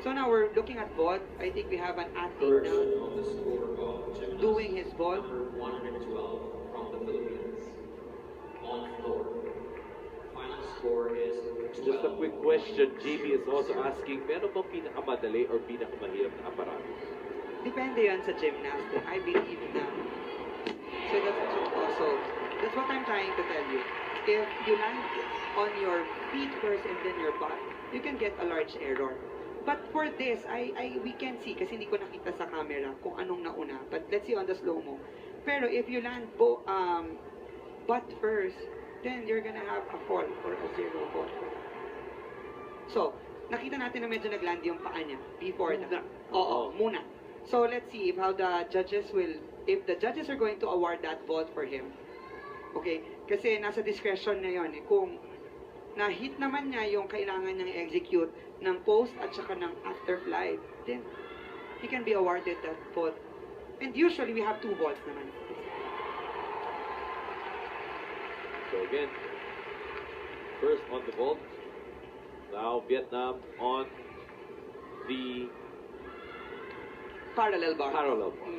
So now we're looking at vault. I think we have an athlete now doing his vault. Number 112 from the Philippines. On floor. Final score is 12. Just a quick question, JB is also asking, meron bang pinakamadali or pinakamahirap na aparatos? Depende yan sa gymnast. I believe na. So that's what I'm trying to tell you. If you land on your feet first and then your butt, you can get a large error. But for this, we can see kasi hindi ko nakita sa camera kung anong nauna. But let's see on the slow-mo. Pero if you land butt first, then you're gonna have a fall or a zero fall. So, nakita natin na medyo nagland yung paa niya before that. Oo, muna. So, let's see if if the judges are going to award that vault for him. Okay? Kasi nasa discretion na yun eh. Kung na-hit naman niya yung kailangan niyang execute ng post at saka ng after flight, then he can be awarded that vault. And usually, we have 2 vaults naman. So again, first on the vault, now Vietnam on the Parallel bar. parallel bar.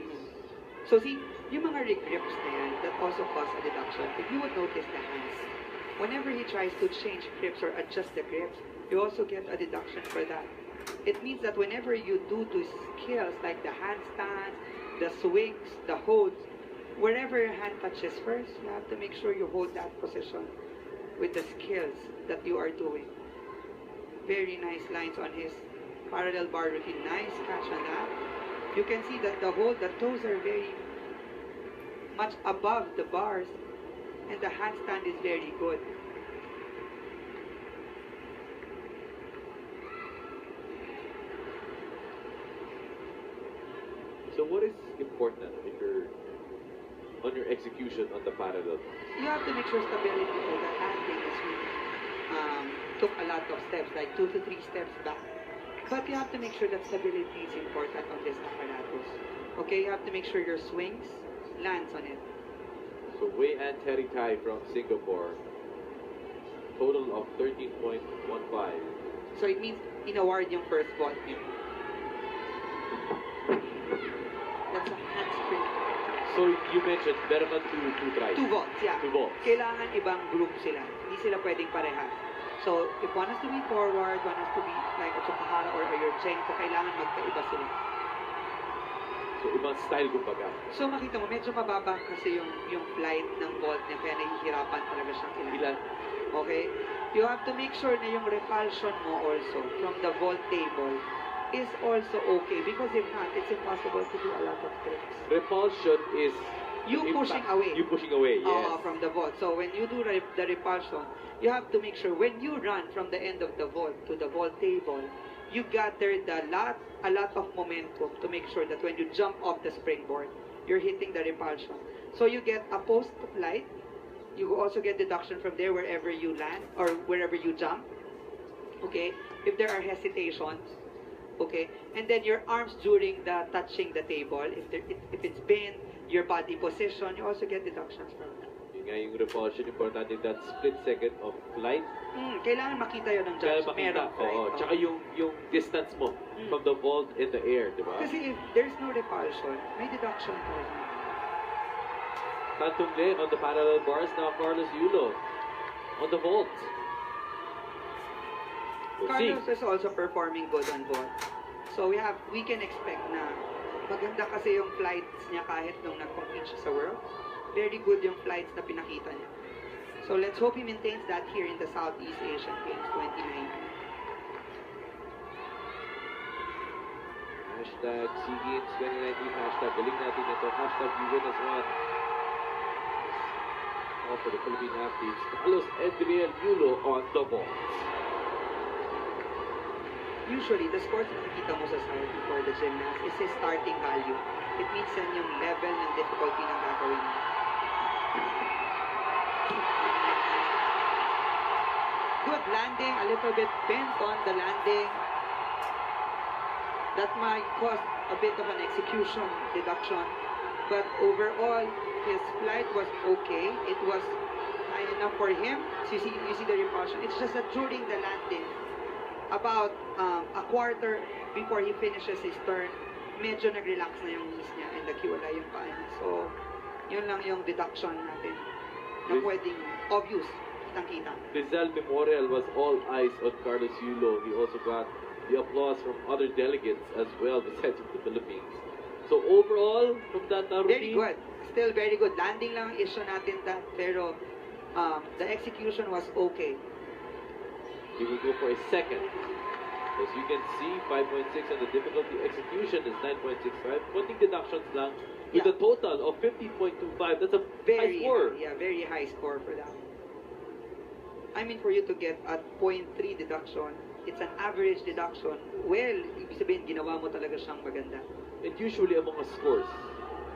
So see, yung mga grips na yan, that also cause a deduction. If you would notice the hands, whenever he tries to change grips or adjust the grips, you also get a deduction for that. It means that whenever you do those skills like the handstands, the swings, the holds, wherever your hand touches first, you have to make sure you hold that position with the skills that you are doing. Very nice lines on his parallel bar routine. Nice catch on that. You can see that the toes are very much above the bars and the handstand is very good. So what is important if you're on your execution on the parallel? You have to make sure stability for the landing is really took a lot of steps, like 2 to 3 steps back. But you have to make sure that stability is important on this apparatus. Okay, you have to make sure your swings lands on it. So Wei and Terry Tai from Singapore, total of 13.15. So it means in-award yung first vault niyo. That's a handspring. So you mentioned meron ka two tries. 2 vaults, yeah. 2 vaults. Kailangan ibang group sila. Hindi sila pwedeng parehas. So, if one has to be forward, one has to be like Otsukahara or Yurchenko, kailangan magkaiba sila. So, ibang style kumbaga. So, makita mo, medyo mababa kasi yung flight ng vault niya, kaya nahihirapan talaga siyang ilan. Okay? You have to make sure na yung repulsion mo also from the vault table is also okay because if not, it's impossible to do a lot of tricks. Repulsion is You pushing away. You pushing away, yes. From the vault. So when you do the repulsion, you have to make sure when you run from the end of the vault to the vault table, you gather a lot of momentum to make sure that when you jump off the springboard, you're hitting the repulsion. So you get a post flight. You also get deduction from there wherever you land or wherever you jump. Okay? If there are hesitations. Okay? And then your arms during the touching the table, if it's bent, your body position, you also get deductions from that. Yun nga yung repulsion, importante that split second of flight. Kailangan makita yun ng judge. Kailangan makita, oo. Tsaka yung distance mo from the vault in the air, di ba? Kasi if there's no repulsion, may deduction po. Tantung Le on the parallel bars, now Carlos Yulo on the vault. We'll Carlos see. is also performing good on vault. So we can expect na maganda kasi yung flights niya kahit nung nag-compete siya sa World. Very good yung flights na pinakita niya. So let's hope he maintains that here in the Southeast Asian Games 2019. Hashtag SEA Games 2019, hashtag galing natin ito, hashtag you win as one. All for the Philippine athletes, Carlos Adriel Yulo on the vault. Usually, the scores na nakikita mo sa side for the gymnast is his starting value. It means yan yung level ng difficulty ng gagawin mo. Good landing, a little bit bent on the landing. That might cause a bit of an execution deduction. But overall, his flight was okay. It was high enough for him. So you see the repulsion. It's just that during the landing, about a quarter before he finishes his turn, medyo nag-relax na yung knees niya and naghiwala yung paa niya. So, yun lang yung deduction natin na pwedeng obvious, kitang-kita. Rizal Memorial was all eyes on Carlos Yulo. He also got the applause from other delegates as well, besides from the Philippines. So overall, from that routine, Very good. Still very good. Landing lang ang issue natin that, pero the execution was okay. he will go for a second. As you can see, 5.6 and the difficulty execution is 9.65. Putting deductions lang with Yeah. a total of 50.25. That's a Very high score. Yeah, very high score for that. I mean, for you to get a 0.3 deduction, it's an average deduction. Well, ibig sabihin, ginawa mo talaga siyang maganda. And usually among mga scores,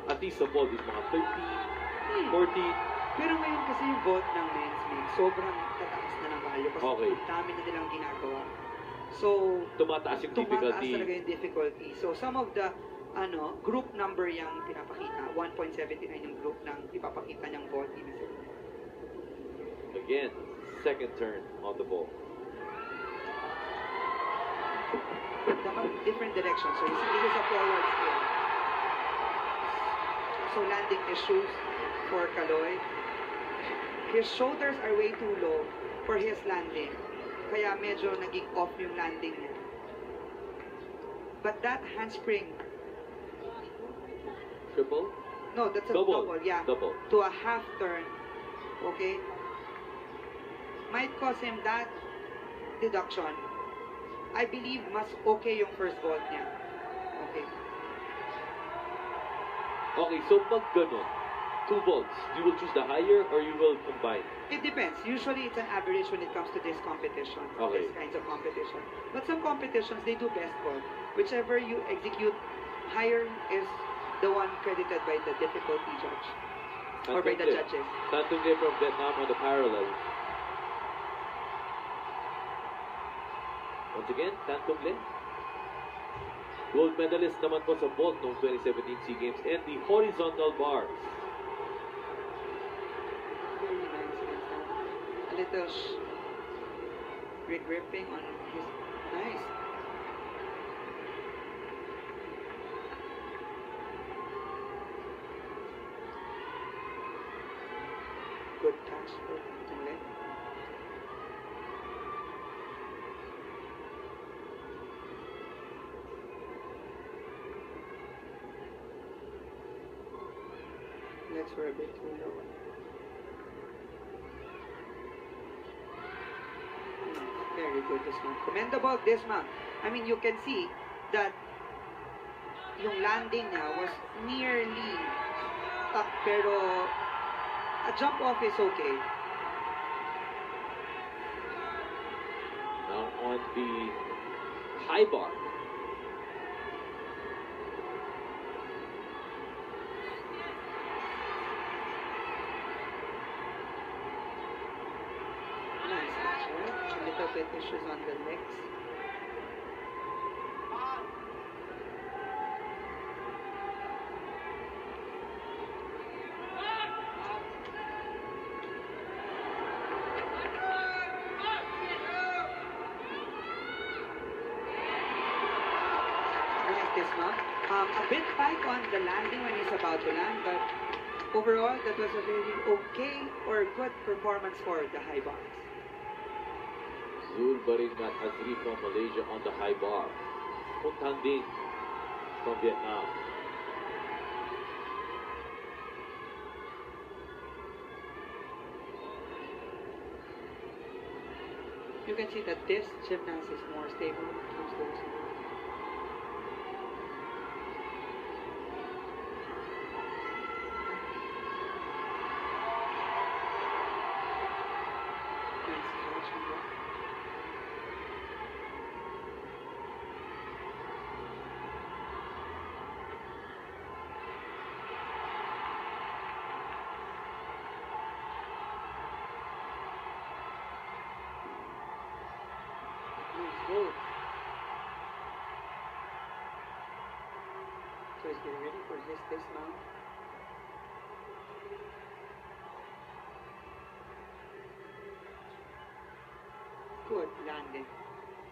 at least the vault is mga 13, 14. Pero ngayon kasi yung vote ng men's league, sobrang tataas na ng value kasi Okay. ang dami na nilang ginagawa. So, Tumataas yung tumataas difficulty. talaga yung difficulty. So, some of the group number yung pinapakita. 1.79 yung group ng ipapakita niyang vote. Again, second turn on the ball. Dapat different direction. So, you see, this is a forward skill. So, landing issues for Kaloy. His shoulders are way too low for his landing. Kaya medyo naging off yung landing niya. But that handspring, Triple? no, that's a Double. double, yeah. Double. To a half turn, okay? Might cause him that deduction. I believe mas okay yung first vault niya. Okay. Okay, so pag ganun, 2 vaults, you will choose the higher or you will combine? It depends. Usually it's an average when it comes to this competition, Okay. these kinds of competition. But some competitions, they do best vault. Whichever you execute higher is the one credited by the difficulty judge. Or by the Tantungle. judges. Tantungle from Vietnam on the parallel. Once again, Tantungle. Gold medalist naman po sa vault noong 2017 SEA Games and the horizontal bars. Very nice. A little regripping on his... Nice. Good catch for Tantungle. Legs were a bit too low. Very good this one. Commendable this man. I mean, you can see that yung landing niya was nearly up, pero a jump off is okay. Now on the high bar. Nice catch, right? A little bit issues on the legs. Nice this one. A bit tight on the landing when he's about to land, but overall, that was a very okay or good performance for the high box. Zul Baringat Azri from Malaysia on the high bar. Puntang Ding from Vietnam. You can see that this gymnast is more stable when it comes to this. Nice catch on that. Nice hold. So he's getting ready for his dismount. Good landing.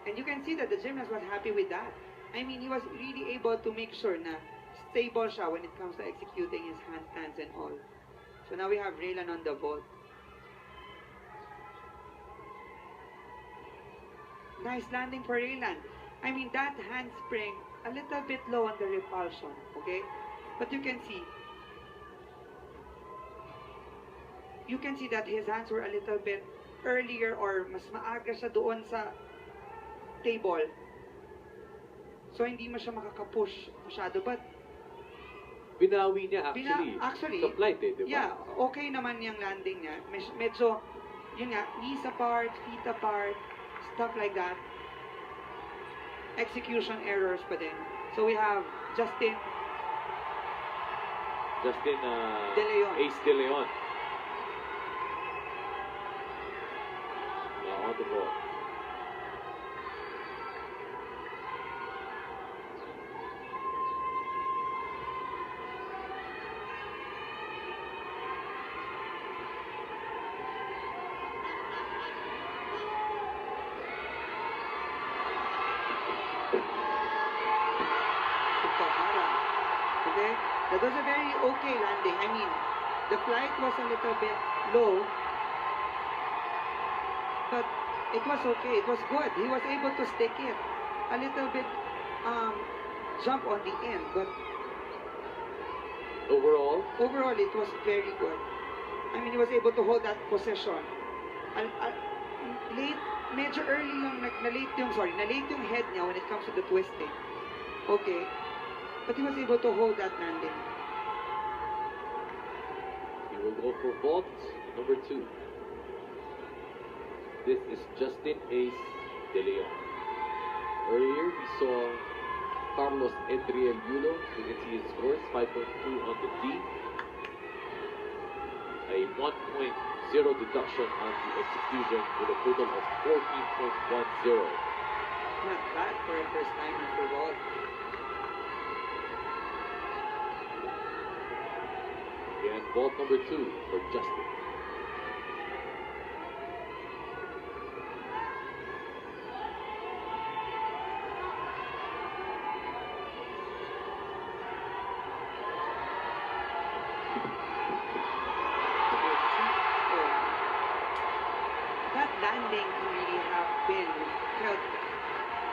And you can see that the gymnast was happy with that. I mean, he was really able to make sure na stable siya when it comes to executing his handstands and all. So now we have Raylan on the vault. Nice landing for Raylan. I mean, that handspring, a little bit low on the repulsion, okay? But you can see that his hands were a little bit earlier or mas maaga siya doon sa table. So hindi mo siya makakapush masyado. But Binawi niya actually, sa flight eh, di ba? yeah, okay naman yung landing niya. Medyo, yun nga, knees apart, feet apart, stuff like that. Execution errors pa din. So we have Justin De Leon. Ace De Leon. On the ball. Okay? That was a very okay landing. I mean, the flight was a little bit low, but it was okay. It was good. He was able to stick it. A little bit jump on the end, but overall it was very good. I mean, he was able to hold that position. Late, medyo early lang, na-late yung head niya when it comes to the twisting. Okay. But he was able to hold that landing. He will go for vault number 2. This is Justin Ace De Leon. Earlier we saw Carlos Edriel Yulo. You can see his scores, 5.2 on the D. A 1.0 deduction on the execution with a total of 14.10. Not bad for a first timer for vault. And vault number 2 for Justin. That landing really have been helped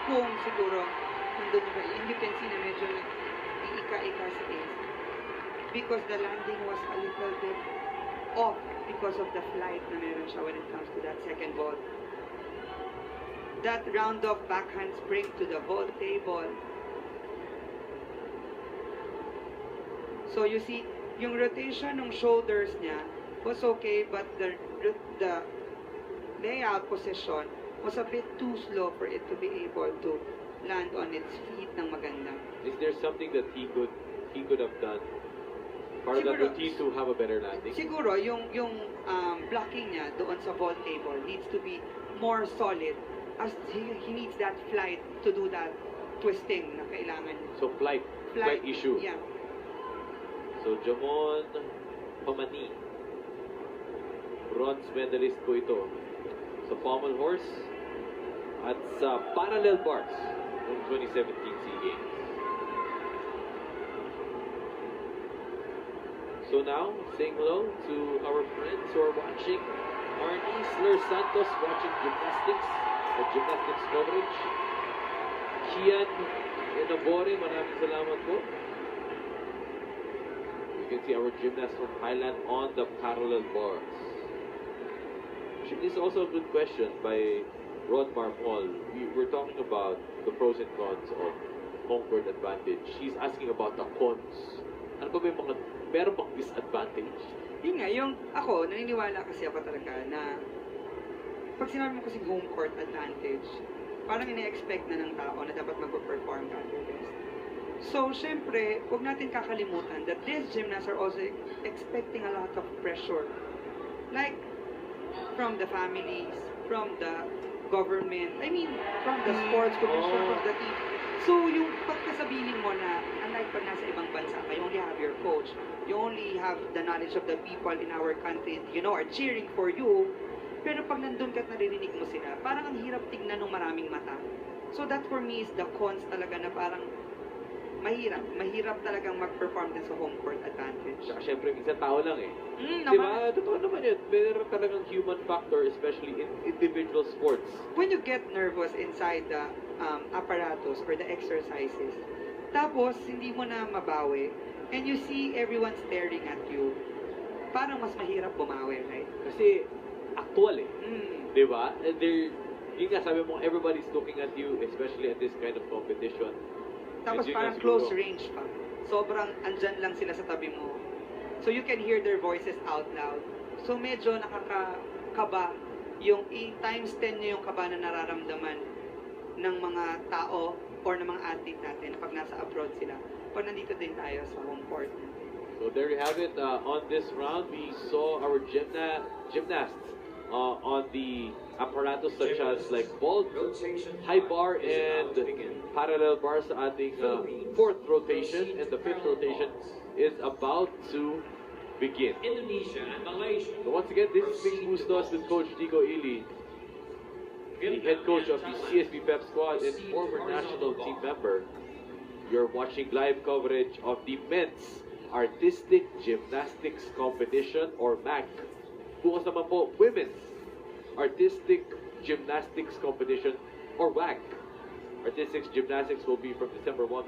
kung siguro nandun yung and you can see na medyo iika-ika sa Ace. Because the landing was a little bit off because of the flight na meron siya when it comes to that second vault. That round of backhand spring to the vault table. So you see, yung rotation ng shoulders niya was okay, but the layout position was a bit too slow for it to be able to land on its feet ng maganda. Is there something that he could have done? Part of that routine to have a better landing? Siguro, yung blocking niya doon sa vault table needs to be more solid as he needs that flight to do that twisting na kailangan niya. So flight issue. Yeah. So Jamon Pamani, bronze medalist po ito sa pommel horse at sa parallel bars ng 2017 SEA Games. So now, saying hello to our friends who are watching. Marnie Slur Santos watching gymnastics or gymnastics coverage. Kian Inabore, maraming salamat po. You can see our gymnast from Thailand on the parallel bars. This is also a good question by Rod Marmol. We're talking about the pros and cons of home court advantage. He's asking about the cons. Ano ba yung mga meron bang disadvantage? Yun nga, ako, naniniwala kasi ako talaga na pag sinabi mo kasing home court advantage, parang ina-expect na ng tao na dapat mag-perform ka at your best. So, syempre, huwag natin kakalimutan that these gymnasts are also expecting a lot of pressure. Like, from the families, from the government, from the sports commission, from the team. So, yung pagkasabihin mo na, unlike pag nasa ibang bansa ka, you only have your coach, you only have the knowledge of the people in our country, are cheering for you, Pero pag nandun ka at naririnig mo sila, parang ang hirap tignan ng maraming mata. So that for me is the cons talaga na parang mahirap talagang mag-perform din sa home court advantage. Tsaka syempre, minsan tao lang eh. Di Naman. ba? Totoo naman yun. Meron talagang human factor, especially in individual sports. When you get nervous inside the apparatus or the exercises, tapos hindi mo na mabawi, and you see everyone staring at you, parang mas mahirap bumawi, right? Kasi actual eh. Mm. Di ba? And yun nga, sabi mo, everybody's looking at you, especially at this kind of competition. Tapos And yun parang nga close siguro, range pa. Sobrang andyan lang sila sa tabi mo. So you can hear their voices out loud. So medyo nakakaba yung times 10 niyo yung kaba na nararamdaman ng mga tao or ng mga athlete natin pag nasa abroad sila. Pag nandito din tayo sa home court. So there you have it. On this round, we saw our gymnasts on the apparatus such as like vault, high bar, and parallel bars sa ating fourth rotation, and the fifth rotation is about to begin. Indonesia and Malaysia. So once again, this is Big Bustos with Coach Dico Ili, the head coach of the CSB Pep squad and former national team member. You're watching live coverage of the men's Artistic Gymnastics Competition or MAC. Bukas naman po, women's Artistic Gymnastics Competition or WAC. Artistic Gymnastics will be from December 1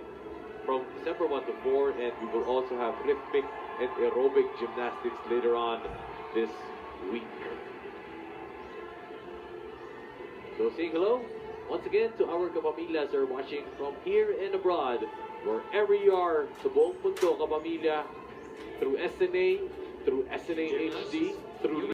to 4, and we will also have rhythmic and aerobic gymnastics later on this week. So saying hello once again to our kapamilyas who are watching from here and abroad, wherever you are, sa buong mundo kapamilya, through SNA HD, through